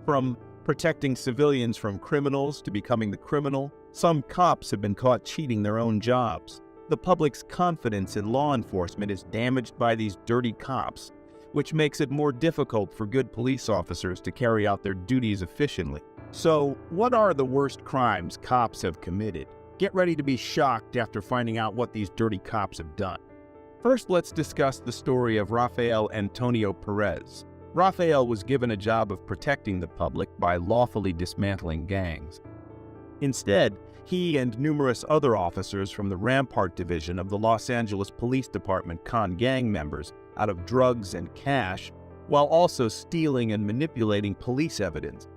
From protecting civilians from criminals to becoming the criminal, some cops have been caught cheating their own jobs. The public's confidence in law enforcement is damaged by these dirty cops, which makes it more difficult for good police officers to carry out their duties efficiently. So, what are the worst crimes cops have committed? Get ready to be shocked after finding out what these dirty cops have done. First, let's discuss the story of Rafael Antonio Perez. Rafael was given a job of protecting the public by lawfully dismantling gangs. Instead, he and numerous other officers from the Rampart division of the Los Angeles Police Department conned gang members out of drugs and cash, while also stealing and manipulating police evidence.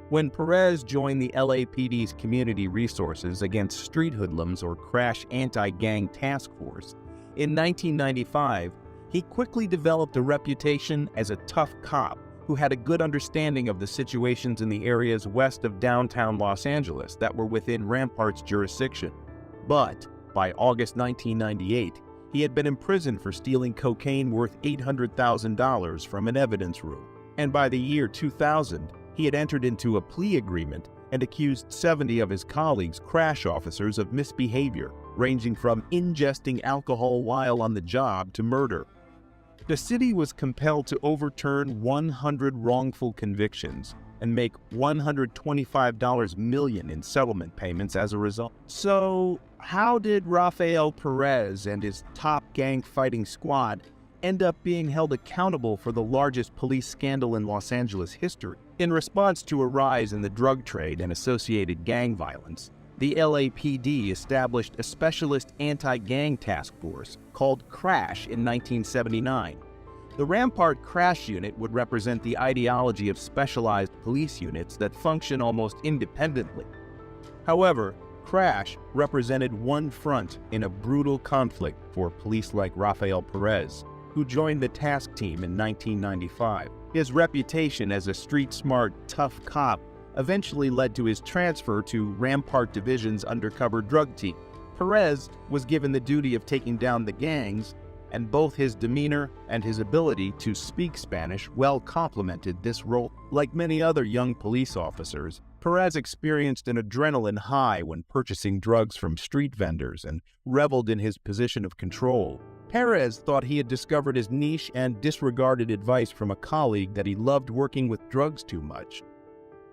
When Perez joined the LAPD's Community Resources Against Street Hoodlums or Crash Anti-Gang Task Force, in 1995, he quickly developed a reputation as a tough cop who had a good understanding of the situations in the areas west of downtown Los Angeles that were within Rampart's jurisdiction. But by August 1998, he had been imprisoned for stealing cocaine worth $800,000 from an evidence room. And by the year 2000, he had entered into a plea agreement and accused 70 of his colleagues, crash officers, of misbehavior, ranging from ingesting alcohol while on the job to murder. The city was compelled to overturn 100 wrongful convictions and make $125 million in settlement payments as a result. So, how did Rafael Perez and his top gang fighting squad end up being held accountable for the largest police scandal in Los Angeles history? In response to a rise in the drug trade and associated gang violence, the LAPD established a specialist anti-gang task force called CRASH in 1979. The Rampart CRASH unit would represent the ideology of specialized police units that function almost independently. However, CRASH represented one front in a brutal conflict for police like Rafael Perez, who joined the task team in 1995. His reputation as a street-smart, tough cop eventually led to his transfer to Rampart Division's undercover drug team. Perez was given the duty of taking down the gangs, and both his demeanor and his ability to speak Spanish well complemented this role. Like many other young police officers, Perez experienced an adrenaline high when purchasing drugs from street vendors and reveled in his position of control. Perez thought he had discovered his niche and disregarded advice from a colleague that he loved working with drugs too much.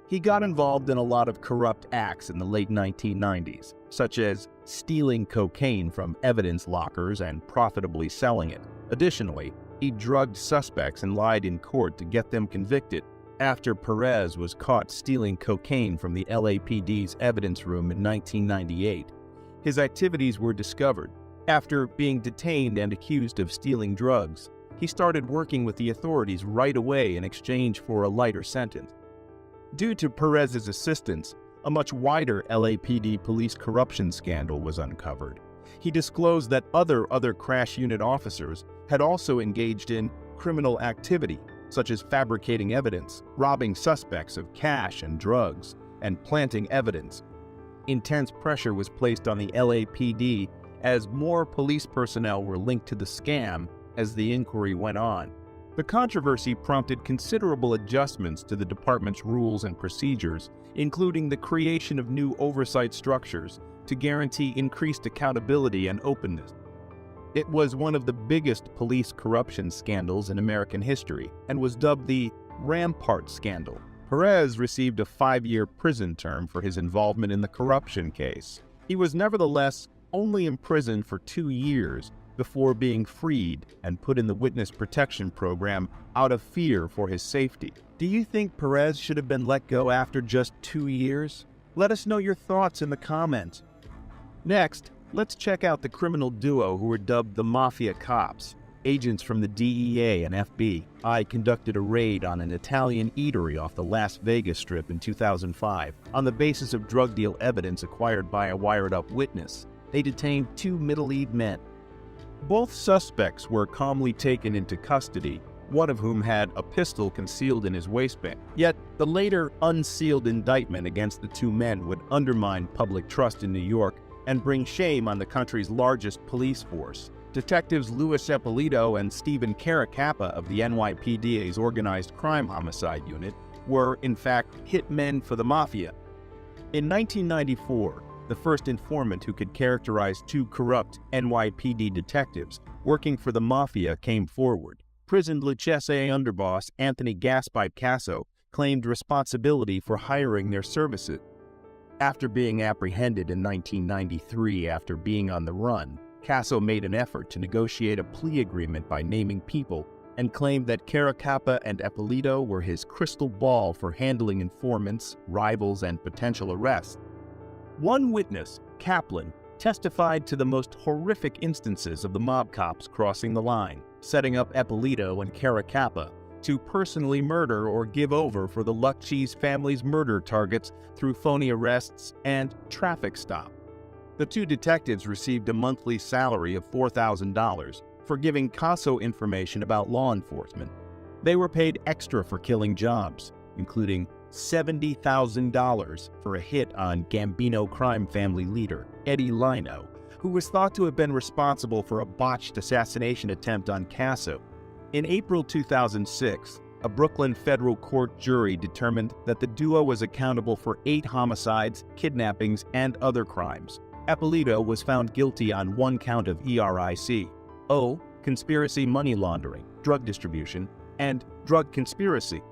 He got involved in a lot of corrupt acts in the late 1990s, such as stealing cocaine from evidence lockers and profitably selling it. Additionally, he drugged suspects and lied in court to get them convicted. After Perez was caught stealing cocaine from the LAPD's evidence room in 1998, his activities were discovered. After being detained and accused of stealing drugs, he started working with the authorities right away in exchange for a lighter sentence. Due to Perez's assistance, a much wider LAPD police corruption scandal was uncovered. He disclosed that other crash unit officers had also engaged in criminal activity, such as fabricating evidence, robbing suspects of cash and drugs, and planting evidence. Intense pressure was placed on the LAPD as more police personnel were linked to the scam as the inquiry went on. The controversy prompted considerable adjustments to the department's rules and procedures, including the creation of new oversight structures to guarantee increased accountability and openness. It was one of the biggest police corruption scandals in American history and was dubbed the Rampart scandal. Perez received a 5-year prison term for his involvement in the corruption case. He was nevertheless only imprisoned for 2 years before being freed and put in the witness protection program out of fear for his safety. Do you think Perez should have been let go after just 2 years? Let us know your thoughts in the comments. Next, let's check out the criminal duo who were dubbed the Mafia Cops. Agents from the DEA and FBI conducted a raid on an Italian eatery off the Las Vegas Strip in 2005. On the basis of drug deal evidence acquired by a wired-up witness, they detained 2 middle-aged men. Both suspects were calmly taken into custody, one of whom had a pistol concealed in his waistband. Yet, the later unsealed indictment against the 2 men would undermine public trust in New York and bring shame on the country's largest police force. Detectives Louis Eppolito and Stephen Caracappa of the NYPD's Organized Crime Homicide Unit were, in fact, hitmen for the mafia. In 1994, the first informant who could characterize two corrupt NYPD detectives working for the mafia came forward. Prisoned Lucchese underboss Anthony Gaspipe Casso claimed responsibility for hiring their services. After being apprehended in 1993 after being on the run, Casso made an effort to negotiate a plea agreement by naming people and claimed that Caracappa and Eppolito were his crystal ball for handling informants, rivals, and potential arrests. One witness, Kaplan, testified to the most horrific instances of the mob cops crossing the line, setting up Eppolito and Caracappa to personally murder or give over for the Lucchese family's murder targets through phony arrests and traffic stop. The two detectives received a monthly salary of $4,000 for giving Casso information about law enforcement. They were paid extra for killing jobs, including $70,000 for a hit on Gambino crime family leader Eddie Lino, who was thought to have been responsible for a botched assassination attempt on Casso. In April 2006, a Brooklyn federal court jury determined that the duo was accountable for 8 homicides, kidnappings, and other crimes. Eppolito was found guilty on 1 count of ERIC, conspiracy money laundering, drug distribution, and drug conspiracy.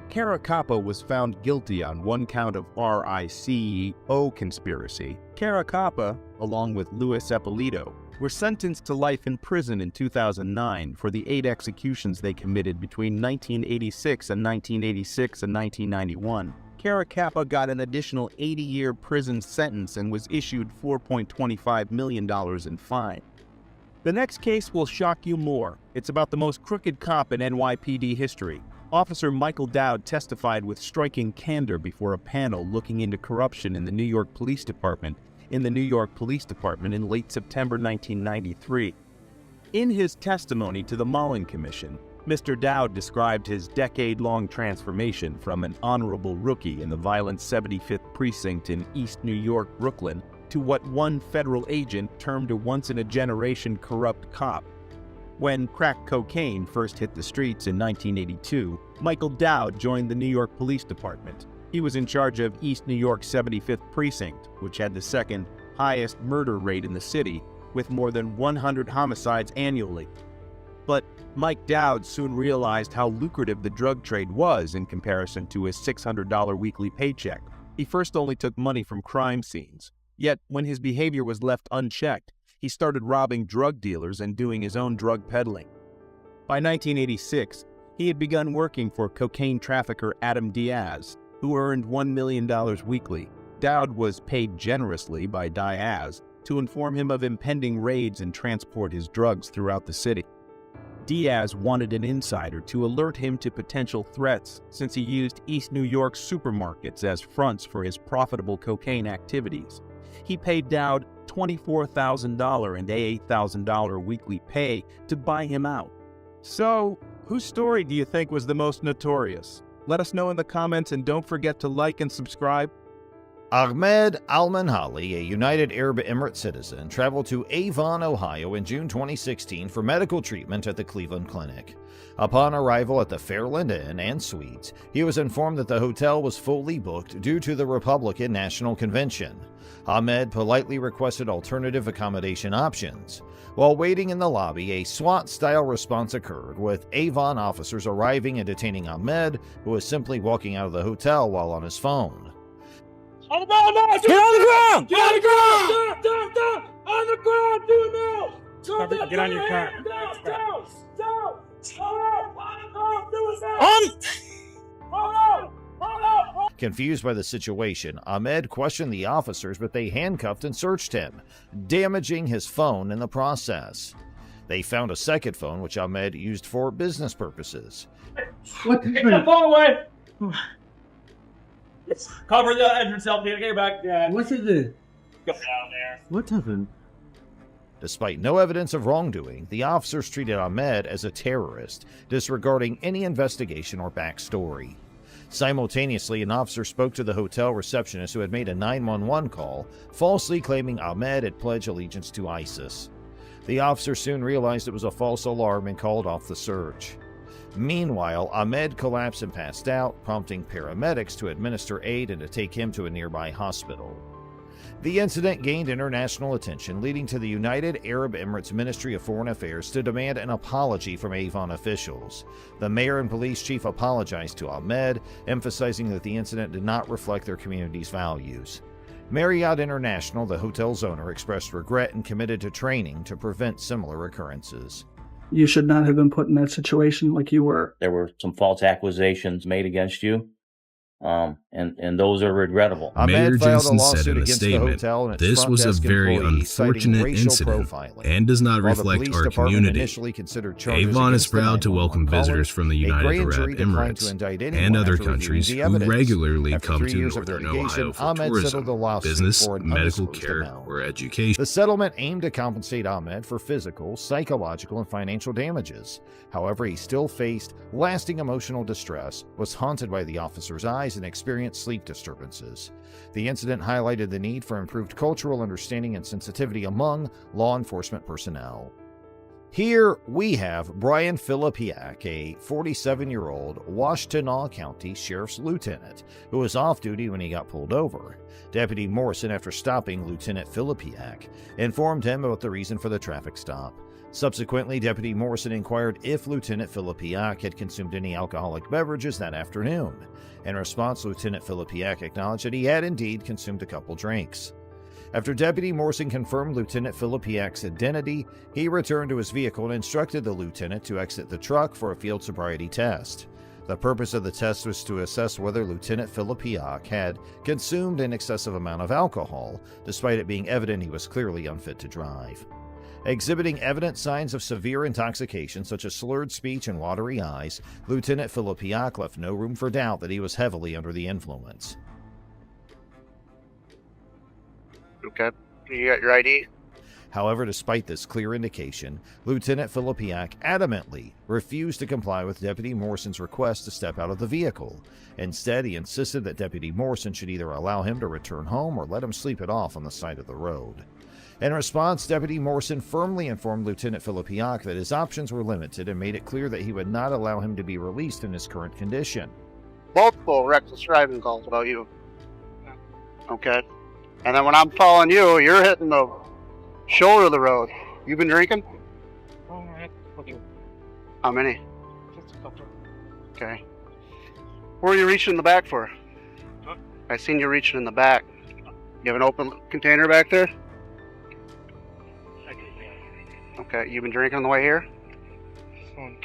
Caracappa was found guilty on 1 count of RICO conspiracy. Caracappa, along with Luis Eppolito, were sentenced to life in prison in 2009 for the 8 executions they committed between 1986 and 1991. Caracappa got an additional 80-year prison sentence and was issued $4.25 million in fine. The next case will shock you more. It's about the most crooked cop in NYPD history. Officer Michael Dowd testified with striking candor before a panel looking into corruption in the New York Police Department in late September 1993. In his testimony to the Mullen Commission, Mr. Dowd described his decade-long transformation from an honorable rookie in the violent 75th Precinct in East New York, Brooklyn, to what one federal agent termed a once-in-a-generation corrupt cop. When crack cocaine first hit the streets in 1982, Michael Dowd joined the New York Police Department. He was in charge of East New York's 75th Precinct, which had the second highest murder rate in the city, with more than 100 homicides annually. But Mike Dowd soon realized how lucrative the drug trade was in comparison to his $600 weekly paycheck. He first only took money from crime scenes. Yet, when his behavior was left unchecked, he started robbing drug dealers and doing his own drug peddling. By 1986, he had begun working for cocaine trafficker Adam Diaz, who earned $1 million weekly. Dowd was paid generously by Diaz to inform him of impending raids and transport his drugs throughout the city. Diaz wanted an insider to alert him to potential threats since he used East New York supermarkets as fronts for his profitable cocaine activities. He paid Dowd $24,000 and $8,000 weekly pay to buy him out. So, whose story do you think was the most notorious? Let us know in the comments and don't forget to like and subscribe. Ahmed Al-Manhali, a United Arab Emirates citizen, traveled to Avon, Ohio in June 2016 for medical treatment at the Cleveland Clinic. Upon arrival at the Fairland Inn and Suites, he was informed that the hotel was fully booked due to the Republican National Convention. Ahmed politely requested alternative accommodation options. While waiting in the lobby, a SWAT-style response occurred, with Avon officers arriving and detaining Ahmed, who was simply walking out of the hotel while on his phone. On the ground now! Get on the ground! Get on the ground! Down! On the ground! Do it now! Get on your car. Down! Confused by the situation, Ahmed questioned the officers, but they handcuffed and searched him, damaging his phone in the process. They found a second phone, which Ahmed used for business purposes. Take the phone away! Cover the entrance, help me get back. Yeah. What is it? Go down there. What happened? Despite no evidence of wrongdoing, the officers treated Ahmed as a terrorist, disregarding any investigation or backstory. Simultaneously, an officer spoke to the hotel receptionist who had made a 911 call, falsely claiming Ahmed had pledged allegiance to ISIS. The officer soon realized it was a false alarm and called off the search. Meanwhile, Ahmed collapsed and passed out, prompting paramedics to administer aid and to take him to a nearby hospital. The incident gained international attention, leading to the United Arab Emirates Ministry of Foreign Affairs to demand an apology from Avon officials. The mayor and police chief apologized to Ahmed, emphasizing that the incident did not reflect their community's values. Marriott International, the hotel's owner, expressed regret and committed to training to prevent similar occurrences. You should not have been put in that situation like you were. There were some false accusations made against you, and those are regrettable. Mayor Ahmed filed a Jensen said lawsuit in a against the statement, hotel and its "This front was a desk very employees, citing unfortunate racial incident profiling." and does not While the reflect police our department community. initially considered charges Avon is against the proud to 911 welcome caller, visitors from the a United grand Arab jury declined to Emirates indict and anyone other after reviewing countries the who evidence. regularly After come 3 to years of Northern litigation, Ohio for Ahmed settled tourism, the lawsuit business, for an medical undisclosed care, amount. or education. The settlement aimed to compensate Ahmed for physical, psychological, and financial damages. However, he still faced lasting emotional distress, was haunted by the officer's eyes, and experienced sleep disturbances. The incident highlighted the need for improved cultural understanding and sensitivity among law enforcement personnel. Here we have Brian Philipiak, a 47-year-old Washtenaw County Sheriff's Lieutenant, who was off duty when he got pulled over. Deputy Morrison, after stopping Lieutenant Philipiak, informed him about the reason for the traffic stop. Subsequently, Deputy Morrison inquired if Lieutenant Philipiak had consumed any alcoholic beverages that afternoon. In response, Lieutenant Philipiak acknowledged that he had indeed consumed a couple drinks. After Deputy Morrison confirmed Lieutenant Philipiak's identity, he returned to his vehicle and instructed the lieutenant to exit the truck for a field sobriety test. The purpose of the test was to assess whether Lieutenant Philipiak had consumed an excessive amount of alcohol, despite it being evident he was clearly unfit to drive. Exhibiting evident signs of severe intoxication, such as slurred speech and watery eyes, Lieutenant Philipiak left no room for doubt that he was heavily under the influence. Okay. You got your ID? However, despite this clear indication, Lieutenant Philipiak adamantly refused to comply with Deputy Morrison's request to step out of the vehicle. Instead, he insisted that Deputy Morrison should either allow him to return home or let him sleep it off on the side of the road. In response, Deputy Morrison firmly informed Lieutenant Philipiak that his options were limited and made it clear that he would not allow him to be released in his current condition. Multiple reckless driving calls about you. Okay. And then when I'm following you, you're hitting the shoulder of the road. You been drinking? Oh, I had a couple. How many? Just a couple. Okay. Where are you reaching in the back for? Huh? I seen you reaching in the back. You have an open container back there? I did, yeah. Okay. You been drinking on the way here? This one.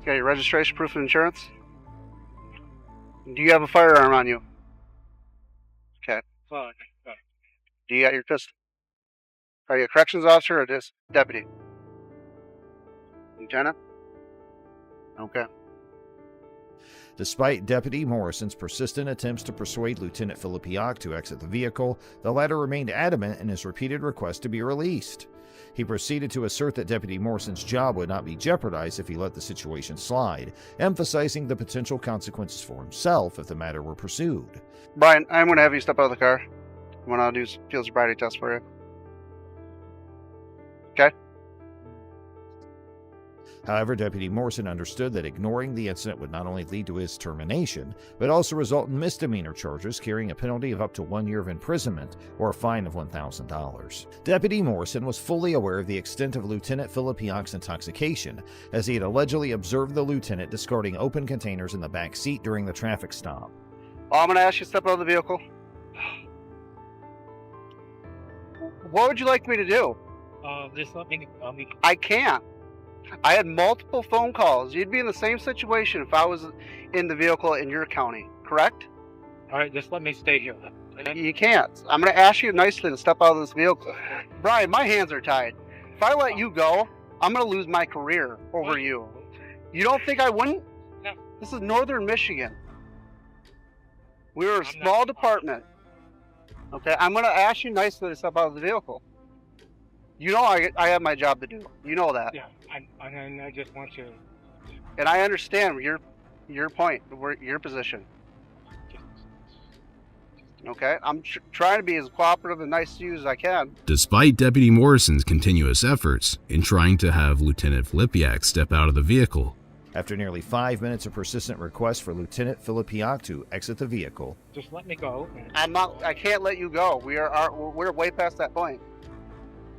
Got your registration, proof of insurance? Do you have a firearm on you? Okay. Fuck. Do you got your pistol? Are you a corrections officer or just deputy? Lieutenant? Okay. Despite Deputy Morrison's persistent attempts to persuade Lieutenant Philipiak to exit the vehicle, the latter remained adamant in his repeated request to be released. He proceeded to assert that Deputy Morrison's job would not be jeopardized if he let the situation slide, emphasizing the potential consequences for himself if the matter were pursued. Brian, I'm going to have you step out of the car. I'm going to do a field sobriety test for you. Okay? However, Deputy Morrison understood that ignoring the incident would not only lead to his termination, but also result in misdemeanor charges carrying a penalty of up to 1 year of imprisonment or a fine of $1,000. Deputy Morrison was fully aware of the extent of Lieutenant Philipiak's intoxication, as he had allegedly observed the lieutenant discarding open containers in the back seat during the traffic stop. Oh, I'm going to ask you to step out of the vehicle. What would you like me to do? Just let me. I can't. I had multiple phone calls. You'd be in the same situation if I was in the vehicle in your county, correct? All right, just let me stay here. You can't. I'm going to ask you nicely to step out of this vehicle. Brian, my hands are tied. If I let you go, I'm going to lose my career over you. You don't think I wouldn't? No. This is northern Michigan. We're a small department. Okay, I'm going to ask you nicely to step out of the vehicle. You know I have my job to do. You know that. Yeah, I just want you. And I understand your point, your position. Okay? I'm trying to be as cooperative and nice to you as I can. Despite Deputy Morrison's continuous efforts in trying to have Lieutenant Philipiak step out of the vehicle, After nearly 5 minutes of persistent requests for Lieutenant Philipiak to exit the vehicle, Just let me go. I can't let you go. We're way past that point.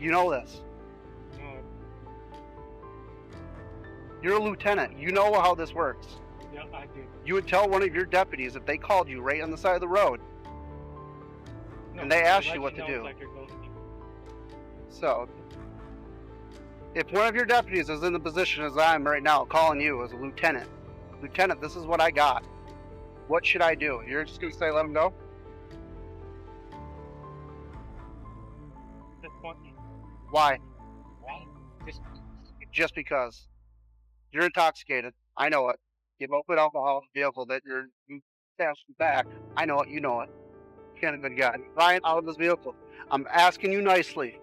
You know this. You're a lieutenant. You know how this works. Yeah, I do. You would tell one of your deputies if they called you right on the side of the road and they asked you what to do. So, if one of your deputies is in the position as I am right now, calling you as a lieutenant, Lieutenant, this is what I got. What should I do? You're just going to say, let him go? Why? Just because. You're intoxicated. I know it. You have open alcohol in the vehicle that you stashed back. I know it. You know it. You're a good guy. Ryan, out of this vehicle. I'm asking you nicely.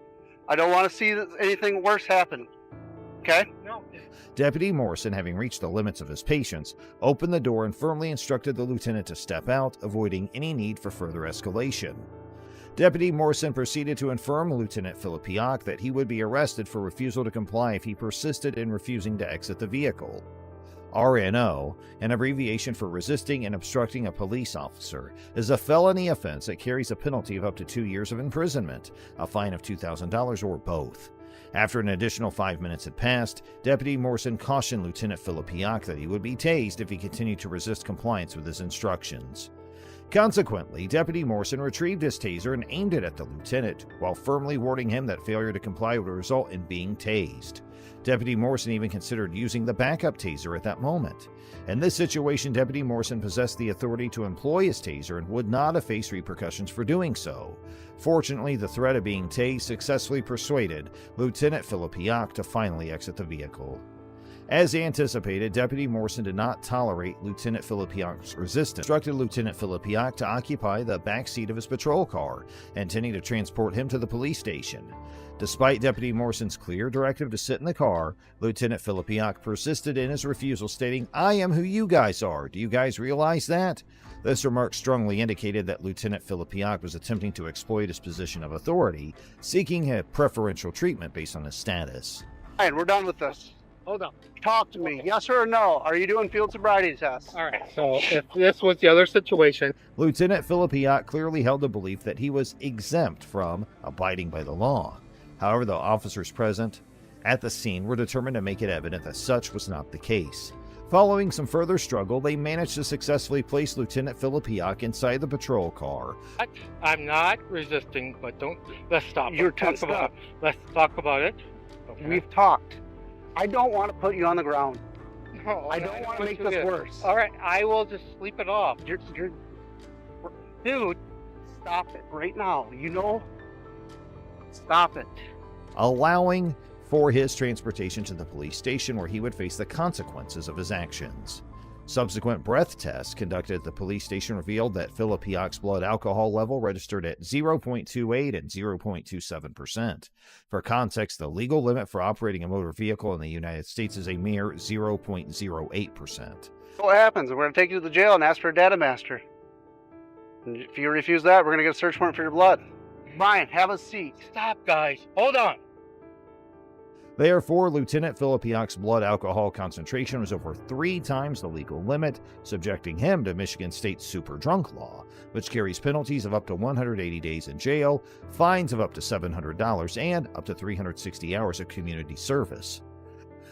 I don't want to see anything worse happen. Okay? No. Deputy Morrison, having reached the limits of his patience, opened the door and firmly instructed the lieutenant to step out, avoiding any need for further escalation. Deputy Morrison proceeded to inform Lieutenant Philipiak that he would be arrested for refusal to comply if he persisted in refusing to exit the vehicle. RNO, an abbreviation for resisting and obstructing a police officer, is a felony offense that carries a penalty of up to 2 years of imprisonment, a fine of $2,000, or both. After an additional 5 minutes had passed, Deputy Morrison cautioned Lieutenant Philipiak that he would be tased if he continued to resist compliance with his instructions. Consequently, Deputy Morrison retrieved his taser and aimed it at the lieutenant, while firmly warning him that failure to comply would result in being tased. Deputy Morrison even considered using the backup taser at that moment. In this situation, Deputy Morrison possessed the authority to employ his taser and would not have faced repercussions for doing so. Fortunately, the threat of being tased successfully persuaded Lieutenant Philipiak to finally exit the vehicle. As anticipated, Deputy Morrison did not tolerate Lieutenant Philipiak's resistance, instructed Lieutenant Philipiak to occupy the back seat of his patrol car, intending to transport him to the police station. Despite Deputy Morrison's clear directive to sit in the car, Lieutenant Philipiak persisted in his refusal, stating, "I am who you guys are. Do you guys realize that?" This remark strongly indicated that Lieutenant Philipiak was attempting to exploit his position of authority, seeking a preferential treatment based on his status. All right, we're done with this. Hold on. Talk to me. Yes or no? Are you doing field sobriety tests? All right. So if this was the other situation, Lieutenant Philipiak clearly held the belief that he was exempt from abiding by the law. However, the officers present at the scene were determined to make it evident that such was not the case. Following some further struggle, they managed to successfully place Lieutenant Philipiak inside the patrol car. I'm not resisting, but let's stop. You're Let's talk about it. Let's talk about it. Okay. We've talked. I don't want to put you on the ground. No, I don't want to make this worse. All right, I will just sleep it off. Dude, stop it right now. You know? Stop it. Allowing for his transportation to the police station where he would face the consequences of his actions. Subsequent breath tests conducted at the police station revealed that Philipiak's blood alcohol level registered at 0.28 and 0.27%. For context, the legal limit for operating a motor vehicle in the United States is a mere 0.08%. What happens? We're going to take you to the jail and ask for a data master. And if you refuse that, we're going to get a search warrant for your blood. Brian, have a seat. Stop, guys. Hold on. Therefore, Lieutenant Philipiak's blood alcohol concentration was over 3 times the legal limit, subjecting him to Michigan State's super drunk law, which carries penalties of up to 180 days in jail, fines of up to $700, and up to 360 hours of community service.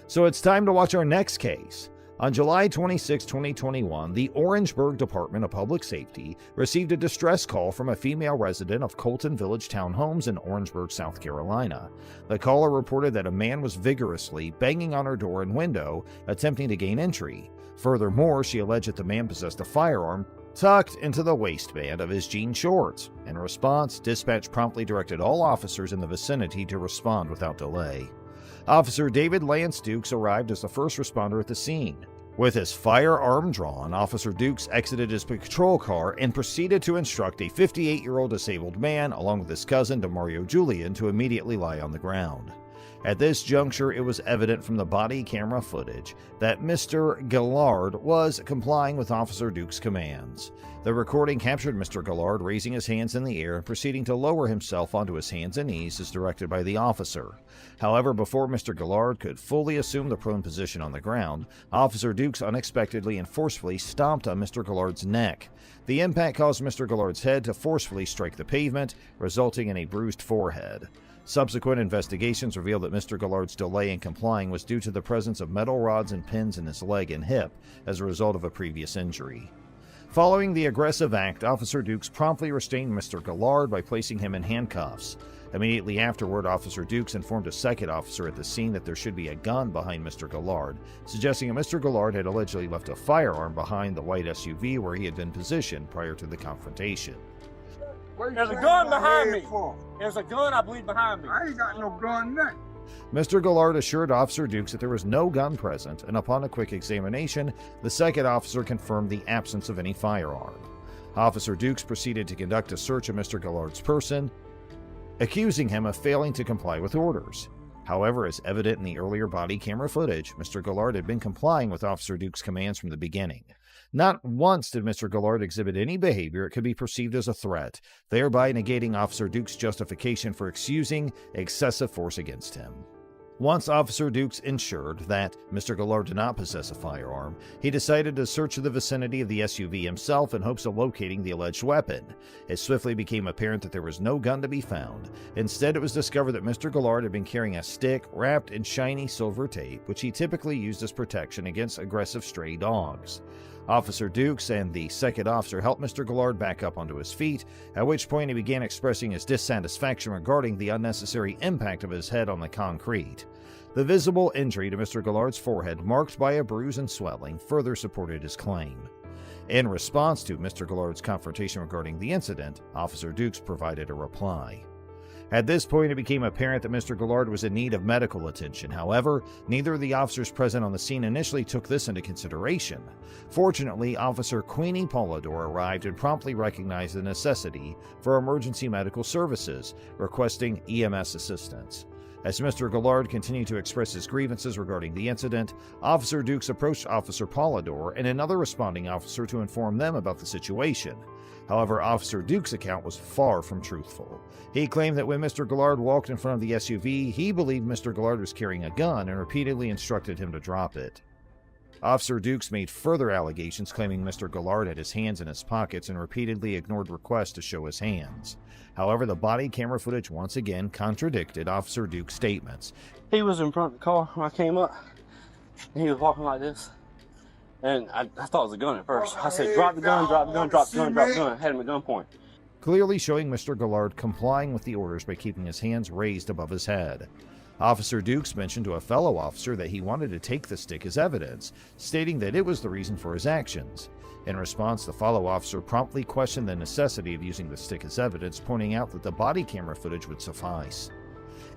So it's time to watch our next case. On July 26, 2021, the Orangeburg Department of Public Safety received a distress call from a female resident of Colton Village Townhomes in Orangeburg, South Carolina. The caller reported that a man was vigorously banging on her door and window, attempting to gain entry. Furthermore, she alleged that the man possessed a firearm tucked into the waistband of his jean shorts. In response, dispatch promptly directed all officers in the vicinity to respond without delay. Officer David Lance Dukes arrived as the first responder at the scene. With his firearm drawn, Officer Dukes exited his patrol car and proceeded to instruct a 58-year-old disabled man, along with his cousin DeMario Julian, to immediately lie on the ground. At this juncture, it was evident from the body camera footage that Mr. Gillard was complying with Officer Duke's commands. The recording captured Mr. Gillard raising his hands in the air and proceeding to lower himself onto his hands and knees as directed by the officer. However, before Mr. Gillard could fully assume the prone position on the ground, Officer Dukes unexpectedly and forcefully stomped on Mr. Gillard's neck. The impact caused Mr. Gillard's head to forcefully strike the pavement, resulting in a bruised forehead. Subsequent investigations revealed that Mr. Gillard's delay in complying was due to the presence of metal rods and pins in his leg and hip as a result of a previous injury. Following the aggressive act, Officer Dukes promptly restrained Mr. Gillard by placing him in handcuffs. Immediately afterward, Officer Dukes informed a second officer at the scene that there should be a gun behind Mr. Gillard, suggesting that Mr. Gillard had allegedly left a firearm behind the white SUV where he had been positioned prior to the confrontation. There's a gun behind me. There's a gun, I believe, behind me. I ain't got no gun there. Mr. Gillard assured Officer Dukes that there was no gun present, and upon a quick examination, the second officer confirmed the absence of any firearm. Officer Dukes proceeded to conduct a search of Mr. Gillard's person, accusing him of failing to comply with orders. However, as evident in the earlier body camera footage, Mr. Gillard had been complying with Officer Dukes' commands from the beginning. Not once did Mr. Gillard exhibit any behavior it could be perceived as a threat, thereby negating Officer Dukes' justification for using excessive force against him. Once Officer Dukes ensured that Mr. Gillard did not possess a firearm, he decided to search the vicinity of the SUV himself in hopes of locating the alleged weapon. It swiftly became apparent that there was no gun to be found. Instead, it was discovered that Mr. Gillard had been carrying a stick wrapped in shiny silver tape, which he typically used as protection against aggressive stray dogs. Officer Dukes and the second officer helped Mr. Gillard back up onto his feet, at which point he began expressing his dissatisfaction regarding the unnecessary impact of his head on the concrete. The visible injury to Mr. Gillard's forehead, marked by a bruise and swelling, further supported his claim. In response to Mr. Gillard's confrontation regarding the incident, Officer Dukes provided a reply. At this point, it became apparent that Mr. Gillard was in need of medical attention. However, neither of the officers present on the scene initially took this into consideration. Fortunately, Officer Queenie Polidor arrived and promptly recognized the necessity for emergency medical services, requesting EMS assistance. As Mr. Gillard continued to express his grievances regarding the incident, Officer Dukes approached Officer Polidor and another responding officer to inform them about the situation. However, Officer Dukes' account was far from truthful. He claimed that when Mr. Gillard walked in front of the SUV, he believed Mr. Gillard was carrying a gun and repeatedly instructed him to drop it. Officer Dukes made further allegations claiming Mr. Gillard had his hands in his pockets and repeatedly ignored requests to show his hands. However, the body camera footage once again contradicted Officer Dukes' statements. He was in front of the car when I came up, and he was walking like this. And I thought it was a gun at first. I said, drop the gun, drop the gun, drop the gun, drop the gun. I had him at gunpoint. Clearly showing Mr. Gillard complying with the orders by keeping his hands raised above his head. Officer Dukes mentioned to a fellow officer that he wanted to take the stick as evidence, stating that it was the reason for his actions. In response, the fellow officer promptly questioned the necessity of using the stick as evidence, pointing out that the body camera footage would suffice.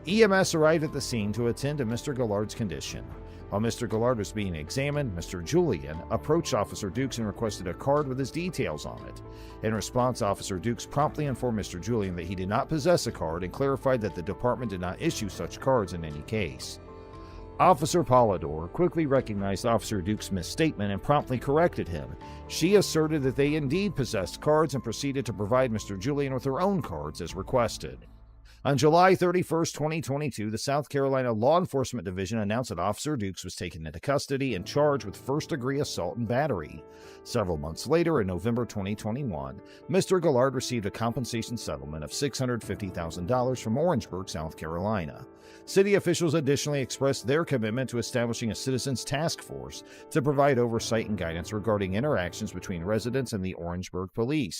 EMS arrived at the scene to attend to Mr. Gillard's condition. While Mr. Gillard was being examined, Mr. Julian approached Officer Dukes and requested a card with his details on it. In response, Officer Dukes promptly informed Mr. Julian that he did not possess a card and clarified that the department did not issue such cards in any case. Officer Polidor quickly recognized Officer Dukes' misstatement and promptly corrected him. She asserted that they indeed possessed cards and proceeded to provide Mr. Julian with her own cards as requested. On July 31, 2022, the South Carolina Law Enforcement Division announced that Officer Dukes was taken into custody and charged with first-degree assault and battery. Several months later, in November 2021, Mr. Gillard received a compensation settlement of $650,000 from Orangeburg, South Carolina. City officials additionally expressed their commitment to establishing a citizens task force to provide oversight and guidance regarding interactions between residents and the Orangeburg police.